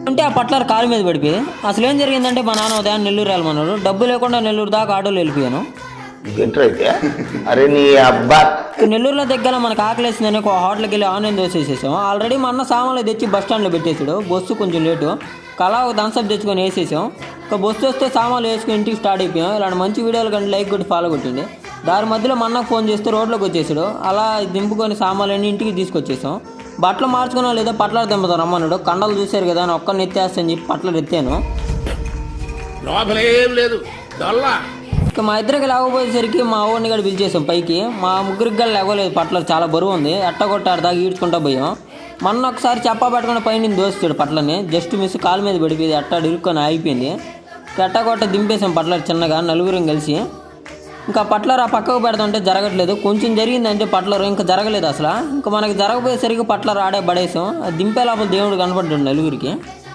అంటే ఆ పట్లర్ కాలు మీద పడిపోయి అసలు ఏం జరిగిందంటే మా నాన్న ఉదయం నెల్లూరు వెళ్ళమన్నాడు. డబ్బు లేకుండా నెల్లూరు దాకా ఆటోలో వెళ్ళిపోయాను. అయితే అరే నీ అబ్బా నెల్లూరులో దగ్గర మనకు ఆకలేసిందని ఒక హోటల్కి వెళ్ళి ఆన్లైన్ దోశ వేసేసాం. ఆల్రెడీ మా అన్న సామాన్లు తెచ్చి బస్ స్టాండ్లో పెట్టేసాడు. బస్సు కొంచెం లేటు కలా ఒక థమ్స్అప్ తెచ్చుకొని వేసేసాం. ఒక బస్సు వస్తే సామాన్లు వేసుకుని ఇంటికి స్టార్ట్ అయిపోయాం. ఇలాంటి మంచి వీడియోలు కంటే లైక్ కొట్టి ఫాలో కొట్టింది. దాని మధ్యలో మా అన్నకు ఫోన్ చేస్తే రోడ్లోకి వచ్చేసాడు. అలా దింపుకొని సామాన్లన్నీ ఇంటికి తీసుకొచ్చేసాం. బట్టలు మార్చుకున్నా లేదా పట్లర్ దింపుతాం రమ్మన్నాడు. కండలు చూశారు కదా అని ఒక్కరిని ఎత్తేస్తాను చెప్పి పట్లర్ ఎత్తాను. ఇక మా ఇద్దరికి లేకపోయేసరికి మా ఊరిని కూడా పిలిచేసాం పైకి. మా ముగ్గురికి కూడా లేవలేదు. పట్లర్ చాలా బరువు ఉంది. ఎట్టగొట్టాడు దాకా ఈడ్చుకుంటా పోయాం. మొన్న ఒకసారి చెప్పా పెట్టుకుని పైన దోస్తాడు పట్లని. జస్ట్ మిస్ కాలు మీద పడిపోయింది. అట్టాడు ఇరుక్కొని అయిపోయింది. ఎట్టగొట్ట దింపేసాం పట్లర్ చిన్నగా నలుగురం కలిసి. ఇంకా పట్లర్ ఆ పక్కకు పెడతాంటే జరగట్లేదు. కొంచెం జరిగిందంటే పట్లర్ ఇంకా జరగలేదు అసలు. ఇంకా మనకి జరగపోయేసరికి పట్లర్ ఆడే పడేసాం. దింపే లోపల దేవుడు కనపడ్డాడు నలుగురికి.